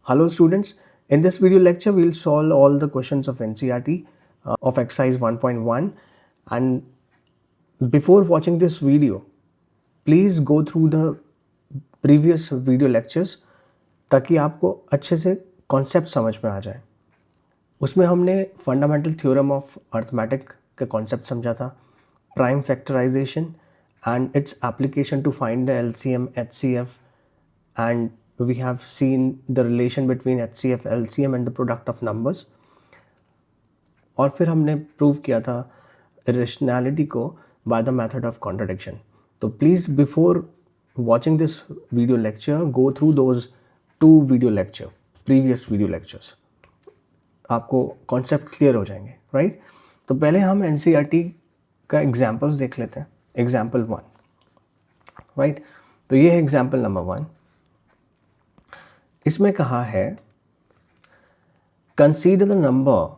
Hello students, in this video lecture we'll solve all the questions of NCERT of exercise 1.1, and before watching this video please go through the previous video lectures ताकि आपको अच्छे से concept समझ में आ जाए। उसमें हमने fundamental theorem of arithmetic का कॉन्सेप्ट समझा था, prime factorisation and its application to find the LCM, HCF, and we have seen the relation between HCF, LCM and the product of numbers. और फिर हमने प्रूव किया था irrationality को by the method of contradiction. तो please before watching this video lecture go through those previous video lectures. आपको concept clear हो जाएंगे, राइट? तो पहले हम NCERT का एग्जाम्पल्स देख लेते हैं। Example 1, right? तो ये है एग्जाम्पल नंबर 1। इसमें कहा है consider the number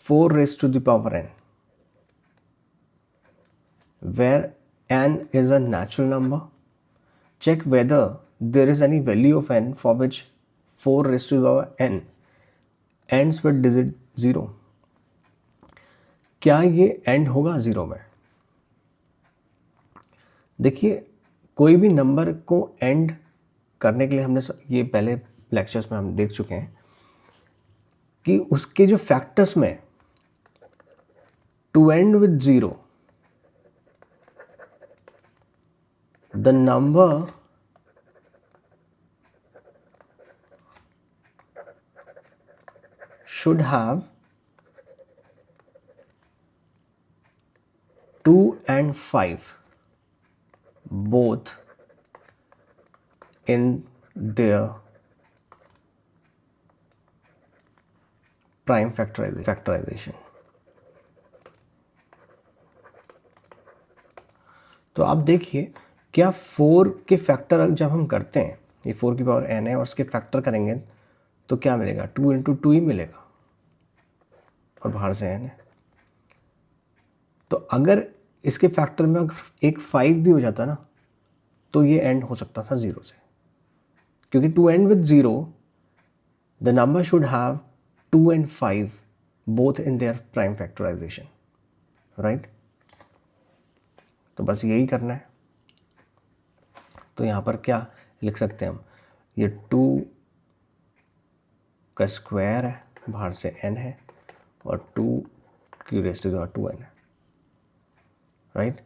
4 raised to the power n where n is a natural number. Check whether there is any value of n for which 4 raised to the power n ends with digit 0. क्या ये and होगा 0 में? देखिए, कोई भी number को and करने के लिए हमने ये पहले लेक्चर्स में हम देख चुके हैं कि उसके जो फैक्टर्स में to end with 0 the number should have 2 and 5 both in their prime factorization. तो आप देखिए, क्या 4 के फैक्टर जब हम करते हैं, ये 4 की पावर n है और उसके फैक्टर करेंगे तो क्या मिलेगा? 2 इंटू 2 ही मिलेगा और बाहर से n है। तो अगर इसके फैक्टर में अगर एक 5 भी हो जाता ना तो ये एंड हो सकता था 0 से, क्योंकि to end with 0 the number should have 2 and 5 both in their prime factorisation, right? तो बस यही करना है। तो यहाँ पर क्या लिख सकते हैं हम? ये 2 का स्क्वायर है, बाहर से n है और 2 की rays to the power 2n है, राइट?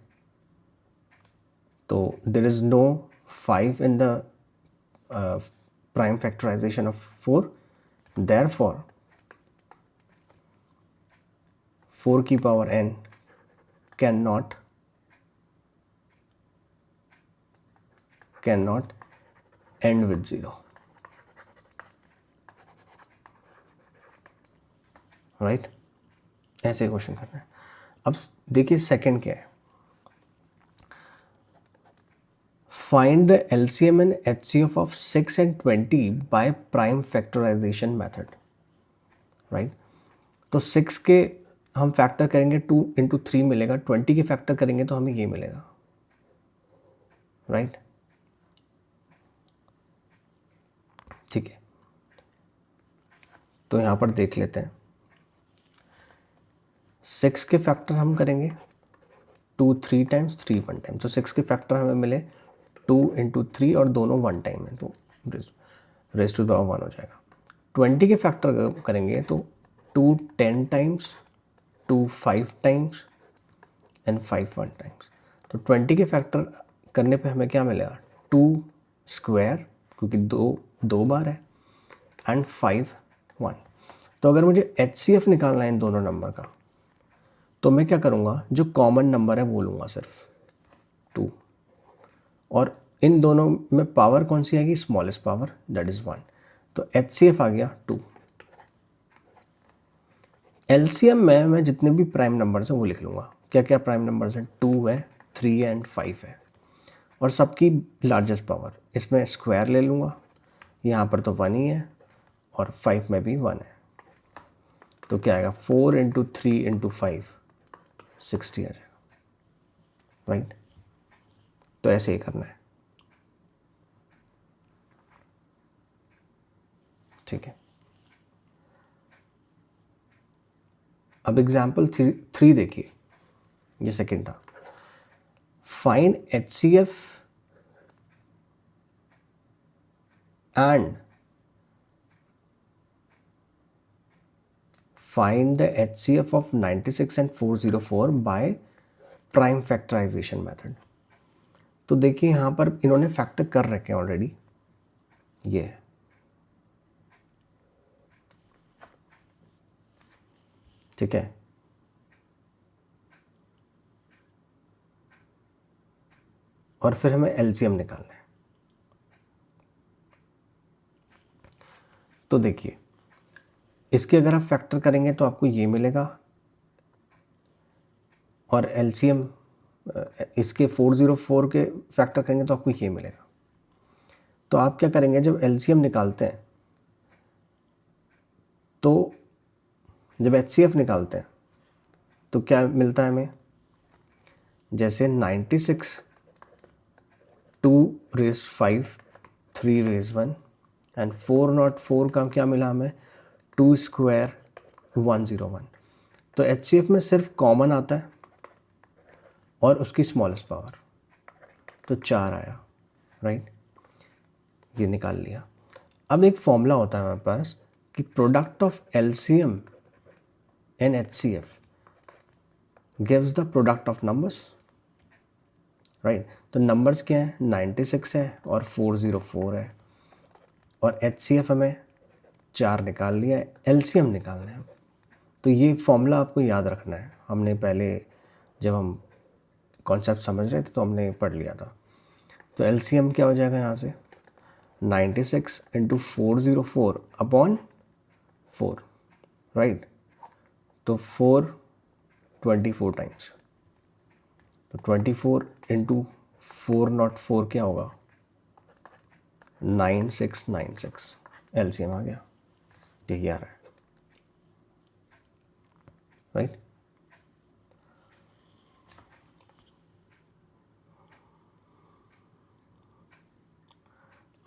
तो there is no 5 in the prime factorization of 4, therefore 4 की पावर n cannot end with 0, राइट? ऐसे क्वेश्चन करना है। अब देखिए सेकंड क्या है, find the LCM and HCF of 6 and 20 by prime factorization method, right? तो 6 के हम फैक्टर करेंगे 2 इंटू 3 मिलेगा, 20 के फैक्टर करेंगे तो हमें ये मिलेगा, राइट? ठीक है, तो यहाँ पर देख लेते हैं। 6 के फैक्टर हम करेंगे 2 3 टाइम्स, 3 1 टाइम, तो 6 के फैक्टर हमें मिले 2 इंटू 3 और दोनों 1 टाइम है, तो रेज़ टू द पावर 1 हो जाएगा। 20 के फैक्टर करेंगे तो 2 10 टाइम्स, 2 5 टाइम्स एंड 5 1 टाइम्स। तो 20 के फैक्टर करने पे हमें क्या मिलेगा? 2 स्क्वायर, क्योंकि 2 बार है, एंड 5 1। तो अगर मुझे HCF निकालना है इन दोनों नंबर का तो मैं क्या करूँगा? जो कॉमन नंबर है वो लूँगा, सिर्फ 2, और इन दोनों में पावर कौन सी आएगी? Smallest power, that is 1। तो HCF आ गया 2। LCM में मैं जितने भी प्राइम नंबर्स हैं वो लिख लूँगा। क्या क्या प्राइम नंबर्स हैं? 2 है, 3 एंड 5 है, और सबकी लार्जेस्ट पावर, इसमें स्क्वायर ले लूँगा, यहाँ पर तो 1 ही है और 5 में भी 1 है, तो क्या आएगा? 4 इंटू 3 इंटू 5 60 आ जाएगा, राइट? तो ऐसे ही करना है। ठीक है, अब एग्जाम्पल 3 देखिए, ये सेकेंड था। Find HCF and find the HCF of 96 and 404 by prime factorization method। तो देखिए यहाँ पर इन्होंने फैक्टर कर रखे हैं ऑलरेडी, ये है, ठीक है। और फिर हमें LCM निकालना है। तो देखिए इसके अगर आप फैक्टर करेंगे तो आपको ये मिलेगा, और LCM इसके 404 के फैक्टर करेंगे तो आपको ये मिलेगा। तो आप क्या करेंगे, जब LCM निकालते हैं तो जब HCF निकालते हैं तो क्या मिलता है हमें, जैसे 96 2 रेज़ 5 3 रेज़ 1 एंड 404 का क्या मिला हमें, 2 स्क्वायर 101। तो HCF में सिर्फ कॉमन आता है और उसकी स्मॉलेस्ट पावर, तो 4 आया, राइट, ये निकाल लिया। अब एक फॉर्मूला होता है हमारे पास कि product of LCM and HCF gives the product of numbers, right. तो नंबर्स क्या है, 96 है और 404 है, और HCF हमें 4 निकाल लिया है, LCM निकालना है। तो ये फॉर्मूला आपको याद रखना है, हमने पहले जब हम कॉन्सेप्ट समझ रहे थे तो हमने पढ़ लिया था। तो LCM क्या हो जाएगा यहाँ से, 96 इंटू 404 अपॉन 4, राइट। तो 4 24 टाइम्स, तो 24 इंटू 404 क्या होगा, 9696। LCM आ गया, यही आ रहा है, राइट।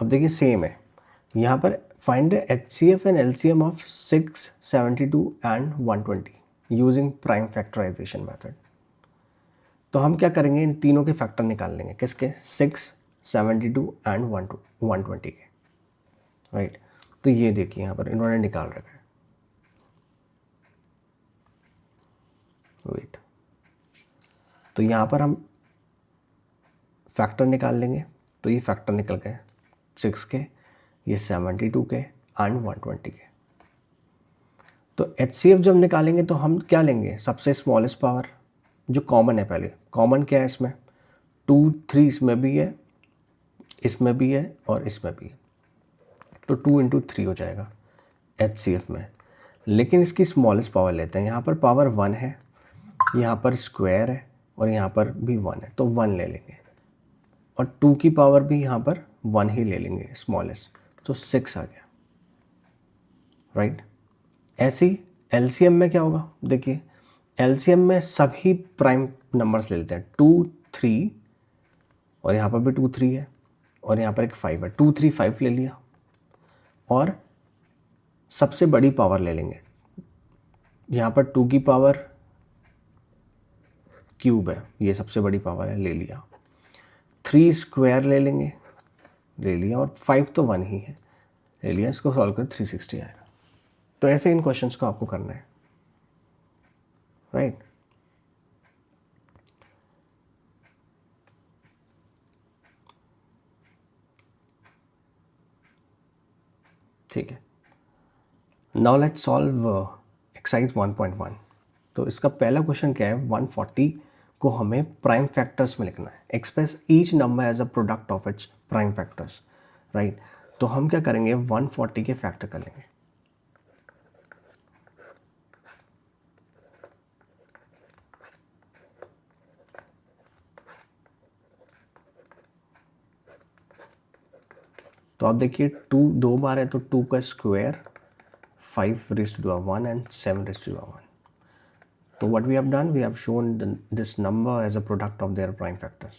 अब देखिए सेम है यहाँ पर, find the HCF and LCM of 6 72 and 120 using prime factorisation method. तो हम क्या करेंगे, इन तीनों के फैक्टर निकाल लेंगे, किसके, 6 72 एंड 120 के, राइट। तो ये देखिए यहाँ पर इन्होंने निकाल रखा है, वेट। तो यहाँ पर हम फैक्टर निकाल लेंगे, तो ये फैक्टर निकल गए 6 के, ये 72 के एंड 120 के। तो HCF जब निकालेंगे तो हम क्या लेंगे, सबसे स्मॉलेस्ट पावर जो कॉमन है। पहले कॉमन क्या है इसमें, 2 3 इसमें भी है, इसमें भी है और इसमें भी है, तो 2 इंटू 3 हो जाएगा HCF में। लेकिन इसकी स्मॉलेस्ट पावर लेते हैं, यहाँ पर पावर 1 है, यहाँ पर स्क्वायर है और यहाँ पर भी 1 है, तो 1 ले लेंगे, और 2 की पावर भी यहाँ पर 1 ही ले लेंगे स्मॉलेस्ट, तो 6 आ गया, राइट। ऐसे ही LCM में क्या होगा, देखिए LCM में सभी प्राइम नंबर्स ले लेते हैं, 2 3 और यहाँ पर भी 2 3 है और यहाँ पर एक 5 है, 2 3 5 ले लिया, और सबसे बड़ी पावर ले लेंगे, यहाँ पर 2 की पावर क्यूब है, ये सबसे बड़ी पावर है, ले लिया। 3 स्क्वायर ले लेंगे, ले लिया, और 5 तो 1 ही है, ले लिया। इसको सॉल्व कर 360 आएगा। तो ऐसे इन क्वेश्चंस को आपको करना है, राइट। ठीक है, नाउ लेट्स सॉल्व एक्सरसाइज 1.1। तो इसका पहला क्वेश्चन क्या है, 140 को हमें प्राइम फैक्टर्स में लिखना है, express each number as a product of its prime factors, right. तो हम क्या करेंगे, 140 के फैक्टर कर लेंगे। तो आप देखिए 2 2 बार है, तो 2 का square 5 raised to the 1 and 7 raised to the 1. So what we have done, we have shown this number as a product of their prime factors.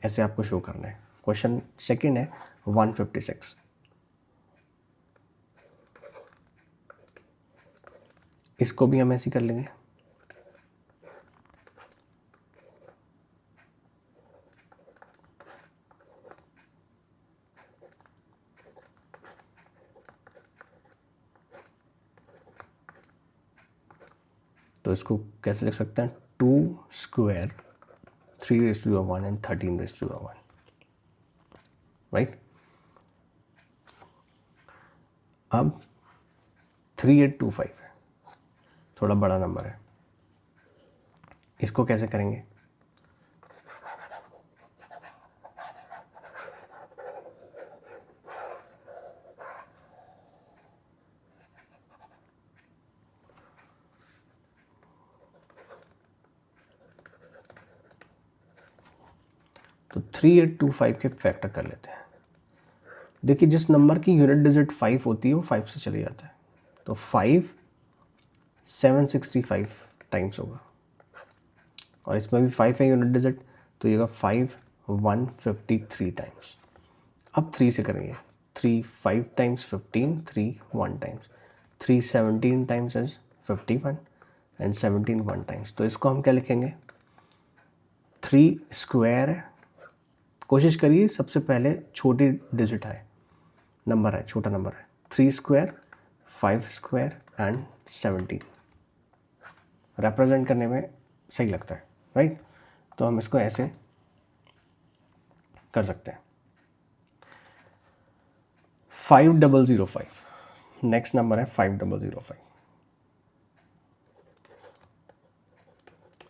ऐसे आपको शो करना है। क्वेश्चन सेकंड है 156। इसको भी हम ऐसे कर लेंगे। तो इसको कैसे लिख सकते हैं, 2 square 3 raise to the power 1 and 13 raise to the power 1, right. अब 3825 है, थोड़ा बड़ा नंबर है, इसको कैसे करेंगे? तो 3825 के फैक्टर कर लेते हैं। देखिए जिस नंबर की यूनिट डिजिट 5 होती है वो 5 से चले जाता है, तो 5 765 टाइम्स होगा, और इसमें भी 5 है यूनिट डिजिट, तो ये होगा 5 153 टाइम्स। अब 3 से करेंगे, 3 5 times 15, 3 1 times, 3 17 times is 51 and 17 1 times. तो इसको हम क्या लिखेंगे, 3 स्क्वायर है, कोशिश करिए सबसे पहले छोटी डिजिट है, नंबर है, छोटा नंबर है, 3 स्क्वायर 5 स्क्वायर एंड 17 रिप्रेजेंट करने में सही लगता है, राइट। तो हम इसको ऐसे कर सकते हैं। 5005 नेक्स्ट नंबर है, 5005।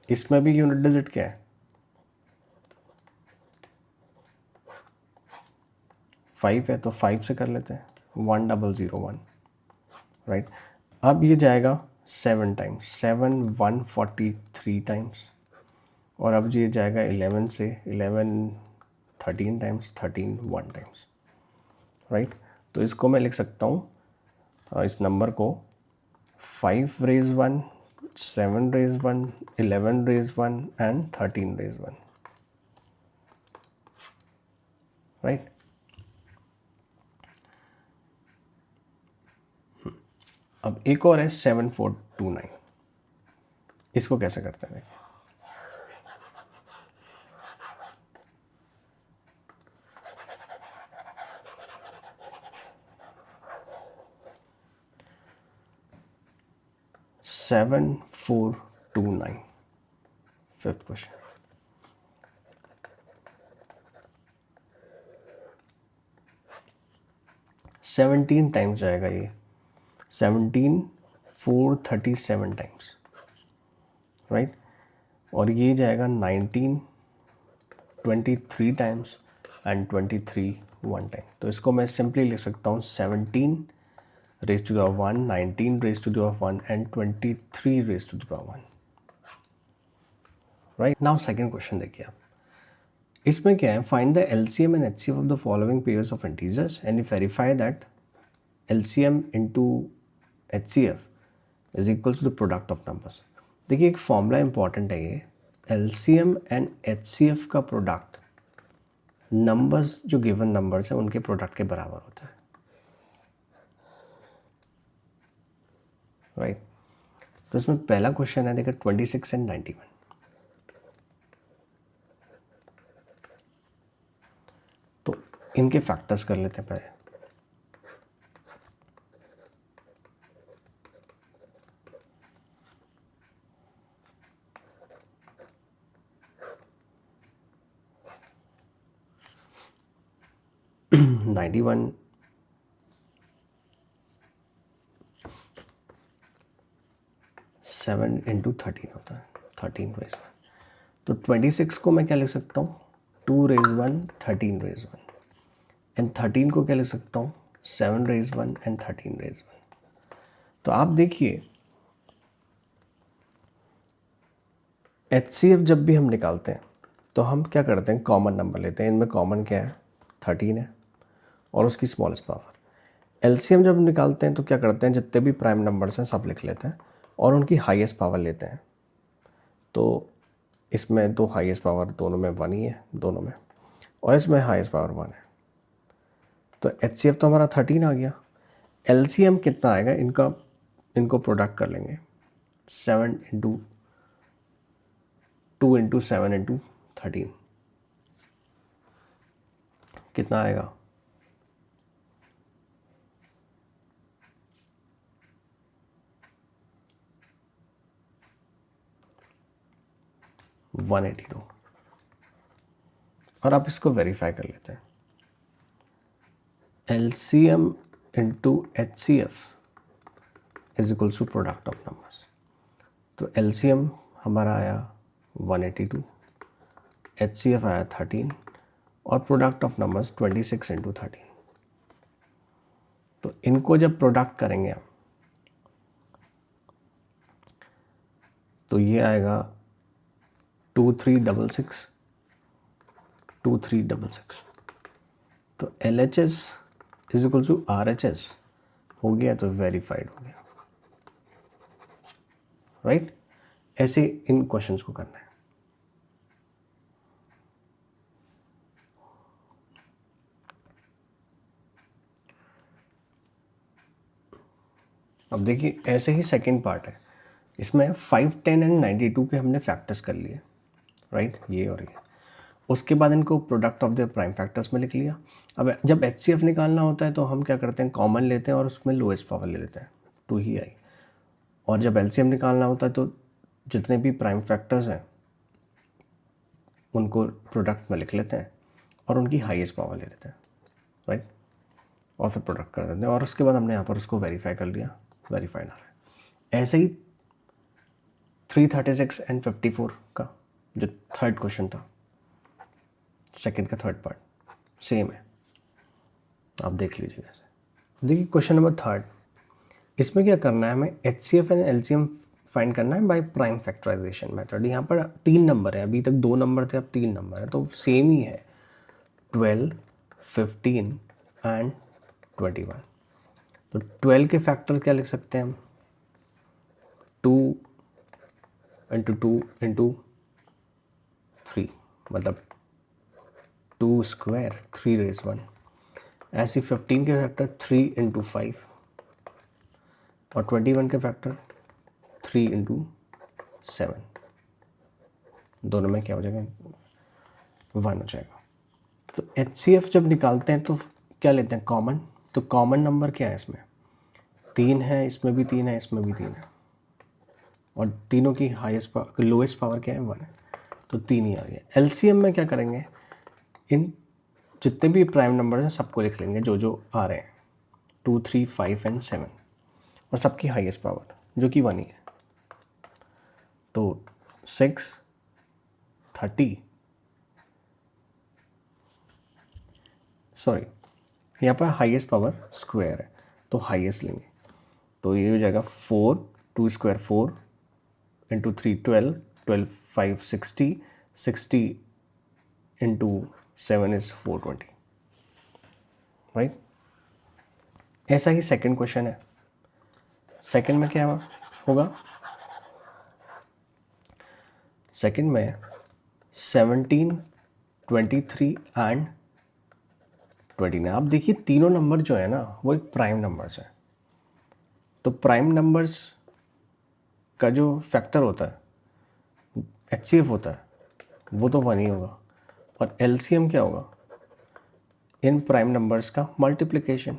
इसमें भी यूनिट डिजिट क्या है, 5 है, तो 5 से कर लेते हैं, 1001, राइट। अब ये जाएगा 7 टाइम्स, 7 143 टाइम्स, और अब ये जाएगा 11 से, 11 13 टाइम्स, 13 1 टाइम्स, राइट। तो इसको मैं लिख सकता हूँ इस नंबर को 5 raise 1, 7 raise 1, 11 raise 1 and 13 raise 1, right. अब एक और है 7429, इसको कैसे करते हैं, 7429, फिफ्थ क्वेश्चन। 17 टाइम्स जाएगा ये, 17 437 टाइम्स, राइट। और ये जाएगा 19 23 टाइम्स एंड 23 1 टाइम। तो इसको मैं सिंपली लिख सकता हूँ 17 raise to the power 1, 19 raise to the power 1 and 23 raise to the power 1, right. Now second question देखिए आप, इसमें क्या है, find the LCM and HCF of the following pairs of integers and verify that LCM into HCF is equals to the product of numbers. देखिए एक formula important है ये, LCM and HCF का प्रोडक्ट नंबर्स जो given numbers हैं उनके product के बराबर होता है, राइट। तो इसमें पहला क्वेश्चन है, देखिए 26 एंड 91। तो इनके फैक्टर्स कर लेते हैं पहले। नाइन्टी वन 7 इंटू 13 होता है, 13 रेज़ 1। तो 26 को मैं क्या लिख सकता हूँ, 2 रेज़ 1 13 रेज़ 1, एंड 13 को क्या लिख सकता हूँ, 7 रेज़ 1 एंड 13 रेज़ 1। तो आप देखिए एचसीएफ जब भी हम निकालते हैं तो हम क्या करते हैं, कॉमन नंबर लेते हैं, इनमें कॉमन क्या है, 13 है और उसकी स्मॉलेस्ट पावर। एलसीएम जब निकालते हैं तो क्या करते हैं, जितने भी प्राइम नंबर्स हैं सब लिख लेते हैं और उनकी हाईएस्ट पावर लेते हैं। तो इसमें तो हाईएस्ट पावर दोनों में 1 ही है, दोनों में, और इसमें हाईएस्ट पावर 1 है। तो एचसीएफ तो हमारा 13 आ गया। एलसीएम कितना आएगा, इनको प्रोडक्ट कर लेंगे, 7 इंटू 2 इंटू 7 इंटू 13 कितना आएगा? $182। और आप इसको वेरीफाई कर लेते हैं। LCM into HCF is equals to product of numbers. तो LCM हमारा आया 182, HCF आया 13 और प्रोडक्ट ऑफ नंबर्स 26 इंटू 13। तो इनको जब प्रोडक्ट करेंगे हम तो ये आएगा 2366 2366। तो LHS is equal to RHS हो गया, तो वेरीफाइड हो गया, राइट। ऐसे इन क्वेश्चंस को करना है। अब देखिए ऐसे ही सेकेंड पार्ट है, इसमें 5, 10 एंड 92 के हमने फैक्टर्स कर लिए, राइट, ये और ये। उसके बाद इनको product of the prime factors में लिख लिया। अब जब HCF निकालना होता है तो हम क्या करते हैं, कॉमन लेते हैं और उसमें लोएस्ट पावर ले लेते हैं, 2 ही आई। और जब LCM निकालना होता है तो जितने भी प्राइम फैक्टर्स हैं उनको प्रोडक्ट में लिख लेते हैं और उनकी हाईएस्ट पावर ले लेते हैं, राइट, और फिर प्रोडक्ट कर देते हैं। और उसके बाद हमने यहाँ पर उसको वेरीफाई कर लिया, वेरीफाइड आ रहा है। ऐसे ही 336 एंड 54 का जो थर्ड क्वेश्चन था, सेकंड का थर्ड पार्ट सेम है, आप देख लीजिएगा ऐसे। देखिए क्वेश्चन नंबर थर्ड, इसमें क्या करना है, हमें HCF एंड LCM फाइंड करना है बाय प्राइम फैक्टराइजेशन मेथड। यहाँ पर 3 नंबर है, अभी तक 2 नंबर थे, अब 3 नंबर है, तो सेम ही है, 12, 15 एंड 21। तो 12 के फैक्टर क्या लिख सकते हैं हम, 2 इंटू 2 इंटू 3, मतलब 2 स्क्वायर 3 रेज 1। ऐसे 15 के फैक्टर 3 इंटू 5 और 21 के फैक्टर 3 इंटू 7। दोनों में क्या हो जाएगा, 1 हो जाएगा। तो HCF जब निकालते हैं तो क्या लेते हैं, कॉमन। तो कॉमन नंबर क्या है इसमें, 3 है, इसमें भी 3 है, इसमें भी 3 है, और तीनों की हाईएस्ट लोएस्ट पावर क्या है, 1 है, तो 3 ही आ गया। LCM में क्या करेंगे, इन जितने भी प्राइम नंबर हैं सबको लिख लेंगे जो जो आ रहे हैं, 2, 3, 5 एंड 7, और सबकी हाईएस्ट पावर जो कि 1 ही है। तो 6, 30, सॉरी यहाँ पर हाईएस्ट पावर स्क्वायर है तो हाईएस्ट लेंगे, तो ये हो जाएगा 4, 2 square 4 into 3 12, 12 5 60, 60 into 7 is 420, right. ऐसा ही सेकंड क्वेश्चन है। सेकंड में क्या होगा, सेकंड में 17, 23 एंड 29। आप देखिए तीनों नंबर जो है ना वो एक प्राइम नंबर्स है, तो प्राइम नंबर्स का जो फैक्टर होता है HCF होता है वो तो 1 ही होगा, और LCM क्या होगा, इन प्राइम नंबर्स का मल्टीप्लिकेशन,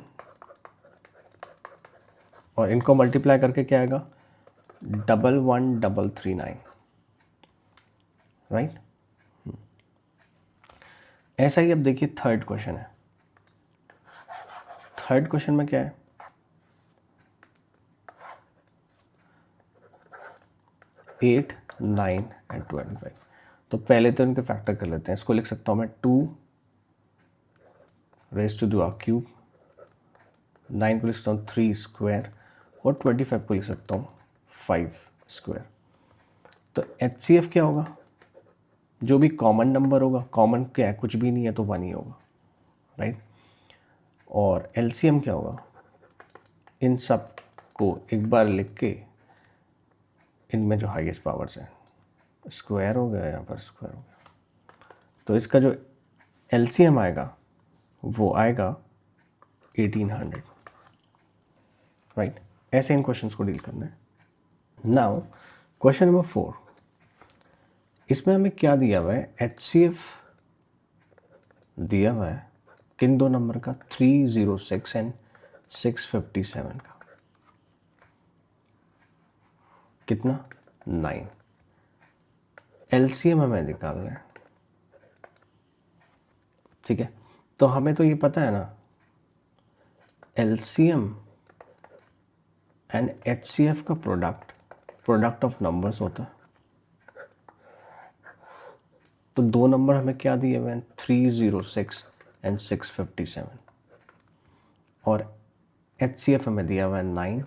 और इनको मल्टीप्लाई करके क्या आएगा, 11339, राइट। ऐसा ही अब देखिए थर्ड क्वेश्चन है। थर्ड क्वेश्चन में क्या है, 8, 9 एंड 25। तो पहले तो इनके फैक्टर कर लेते हैं। इसको लिख सकता हूँ मैं 2 रेज टू द क्यूब, 9 को लिख सकता हूँ 3 स्क्वायर, और 25 को लिख सकता हूँ 5 स्क्वायर। तो HCF क्या होगा, जो भी कॉमन नंबर होगा, कॉमन क्या है, कुछ भी नहीं है तो 1 ही होगा, राइट। और LCM क्या होगा, इन सब को एक बार लिख के इनमें जो हाईएस्ट पावर्स हैं, स्क्वायर हो गया, यहाँ पर स्क्वायर हो गया, तो इसका जो LCM आएगा वो आएगा 1800, राइट। ऐसे इन क्वेश्चंस को डील करना है। नाउ क्वेश्चन नंबर 4, इसमें हमें क्या दिया हुआ है, HCF दिया हुआ है किन दो नंबर का, 306 एंड 657 का, कितना 9। LCM हमें निकालना है, ठीक है। तो हमें तो ये पता है ना, LCM एंड HCF का प्रोडक्ट ऑफ नंबर्स होता है। तो दो नंबर हमें क्या दिए हुए हैं, 306 एंड 657, और HCF हमें दिया हुआ है 9।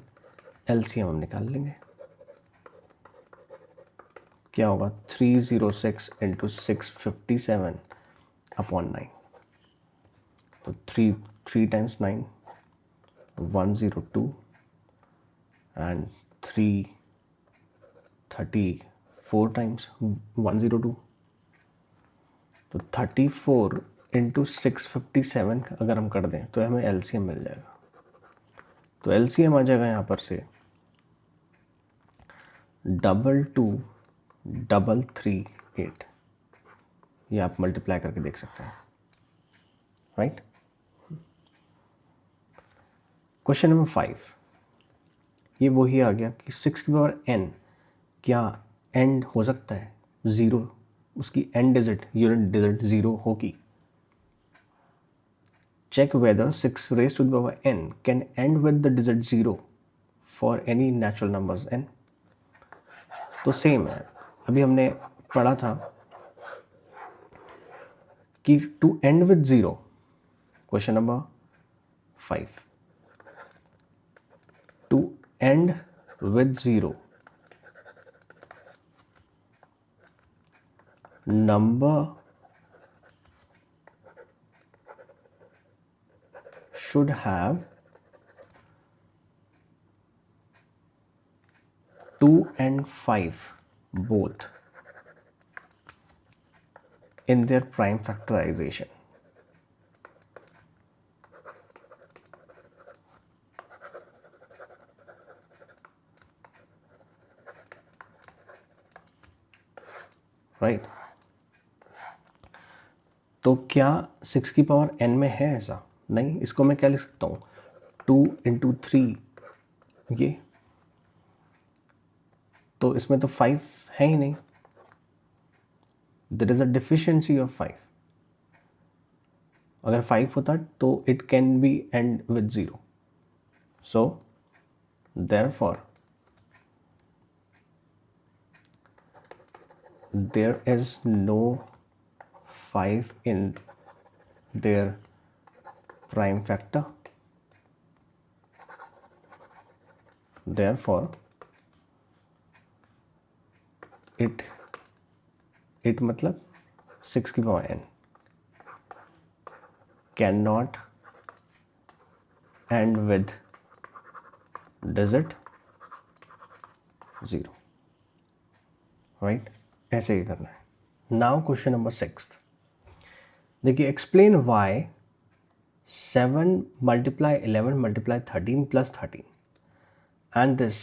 LCM हम निकाल लेंगे, क्या होगा 306 इंटू 657 अपॉन 9। तो 3 टाइम्स 9 102 एंड 334 टाइम्स 102, तो 34 इंटू 657 अगर हम कर दें तो हमें LCM मिल जाएगा। तो LCM आ जाएगा यहाँ पर से 222338। ये आप मल्टीप्लाई करके देख सकते हैं, राइट। क्वेश्चन नंबर 5, ये वही आ गया कि 6 की पावर n क्या एंड हो सकता है ज़ीरो, उसकी end digit unit digit zero होगी। Check whether 6 raised to the power n can end with the digit 0 for any natural numbers n। तो सेम है, अभी हमने पढ़ा था कि to end with 0, question number 5, to end with 0 number should have 2 and 5 both in their prime factorization। Right तो क्या 6 की पावर n में है ऐसा? नहीं, इसको मैं क्या लिख सकता हूँ, 2 इंटू 3, ये तो इसमें तो 5 है ही नहीं, there is a deficiency of 5। अगर 5 होता तो it can be end with 0, so therefore there is no 5 in their prime factor, therefore it मतलब 6 की पावर n cannot end with digit 0, राइट। ऐसे ही करना है। नाउ क्वेश्चन नंबर 6, देखिए, explain why 7 multiply 11 multiply 13 plus 13 and this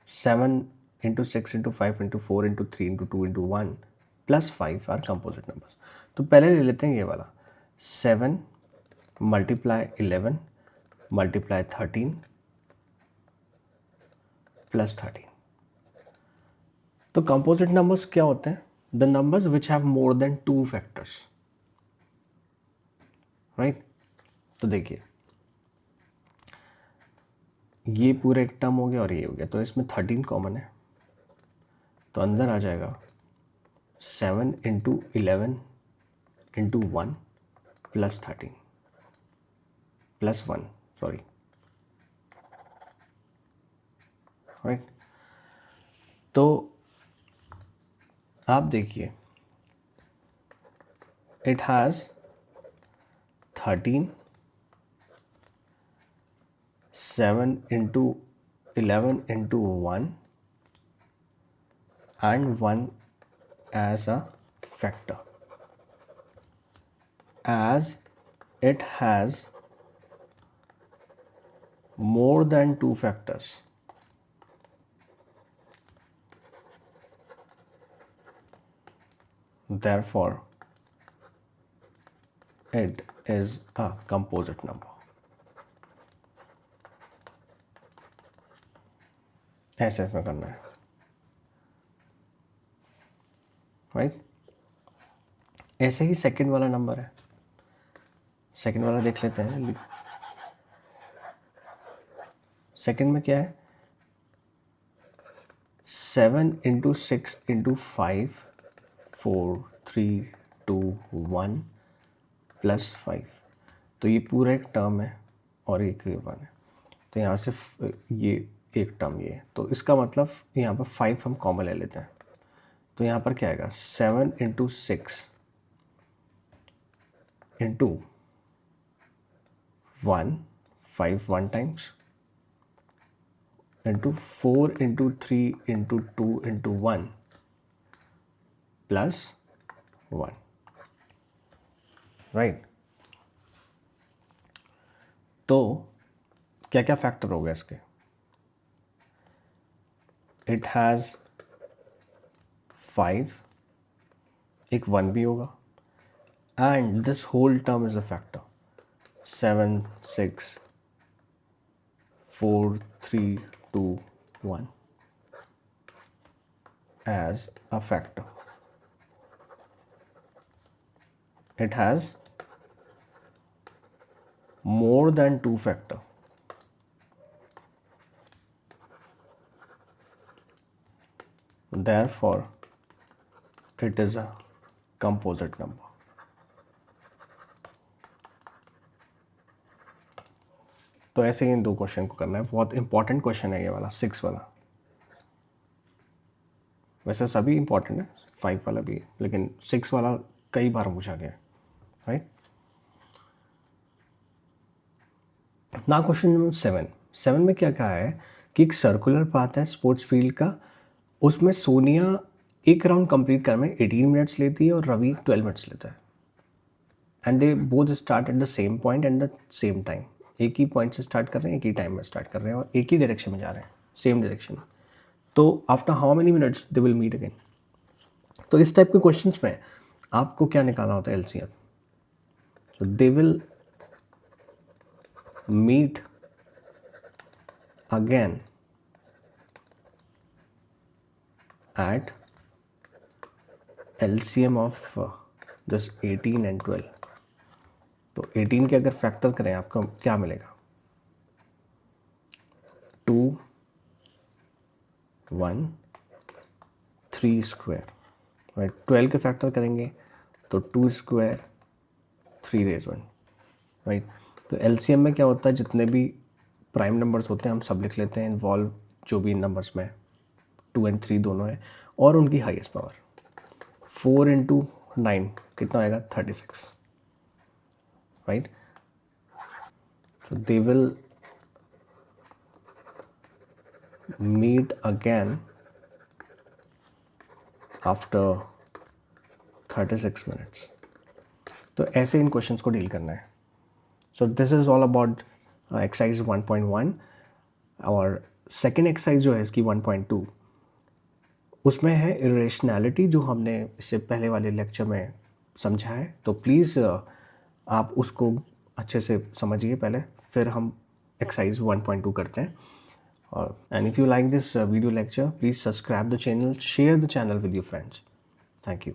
7 into 6 into 5 into 4 into 3 into 2 into 1 plus 5 are composite numbers. तो पहले ले लेते हैं ये वाला, 7 मल्टीप्लाई 11 मल्टीप्लाई 13 प्लस 13। तो कंपोजिट नंबर्स क्या होते हैं, the numbers which have more than 2 factors, right. तो देखिए, ये पूरा एक टर्म हो गया और ये हो गया, तो इसमें 13 कॉमन है, तो अंदर आ जाएगा 7 into 11 into 1 plus 13 plus 1, sorry, right. तो आप देखिए, it has 13, 7 into 11 into 1 and 1 as a factor, as it has more than 2 factors, therefore it is a composite number. ऐसे इसमें करना है, राइट? ऐसे ही सेकंड वाला नंबर है, सेकंड वाला देख लेते हैं। सेकंड में क्या है, 7 इंटू 6 इंटू 5 4 3 2 1 प्लस 5, तो ये पूरा एक टर्म है और एक ये वन है, तो यहाँ से ये एक टर्म ये है, तो इसका मतलब यहाँ पर 5 हम कॉमन ले लेते हैं, तो यहाँ पर क्या आएगा, 7 into 6 into 1 5 1 times into 4 into 3 into 2 into 1 plus 1, right? तो क्या क्या फैक्टर हो गया इसके, इट हैज़ 5, एक 1 भी होगा, and this whole term is a factor, 7 6 4 3 2 1 as a factor. It has more than 2 factor. Therefore, it is a composite number. तो ऐसे ही इन दो क्वेश्चन को करना है, बहुत इंपॉर्टेंट क्वेश्चन है ये वाला, 6 वाला। वैसे सभी इंपॉर्टेंट है, 5 वाला भी है, लेकिन 6 वाला कई बार पूछा गया है, राइट? ना क्वेश्चन नंबर 7 में क्या कहा है कि एक सर्कुलर पाथ है स्पोर्ट्स फील्ड का, उसमें सोनिया एक राउंड कंप्लीट करने में 18 मिनट्स लेती है और रवि 12 मिनट्स लेता है, and they both start at the same point and the same time. एक ही पॉइंट से स्टार्ट कर रहे हैं, एक ही टाइम में स्टार्ट कर रहे हैं और एक ही डायरेक्शन में जा रहे हैं, सेम डायरेक्शन। तो after how many minutes they will meet again. तो इस टाइप के क्वेश्चंस में आपको क्या निकालना होता है, एलसीएम। तो they will meet again at LCM of this 18 and 12। तो 18 के अगर फैक्टर करें आपका क्या मिलेगा, 2 1 3 स्क्वायर, राइट? 12 के फैक्टर करेंगे तो 2 स्क्वायर 3 रेज 1, राइट? तो LCM में क्या होता है, जितने भी प्राइम नंबर्स होते हैं हम सब लिख लेते हैं, इन्वॉल्व जो भी नंबर्स में 2 and 3 दोनों है, और उनकी हाईएस्ट पावर। 4 इंटू 9 कितना आएगा, 36, राइट? तो they will meet again after 36 minutes. तो ऐसे इन क्वेश्चंस को डील करना है। So this is all about exercise 1.1। और सेकेंड एक्सरसाइज जो है इसकी 1.2, उसमें है इरेशनैलिटी, जो हमने इससे पहले वाले लेक्चर में समझा है। तो प्लीज़ आप उसको अच्छे से समझिए पहले, फिर हम एक्सरसाइज 1.2 करते हैं। और and if you like this video lecture, please subscribe the channel, share the channel with your friends. Thank you.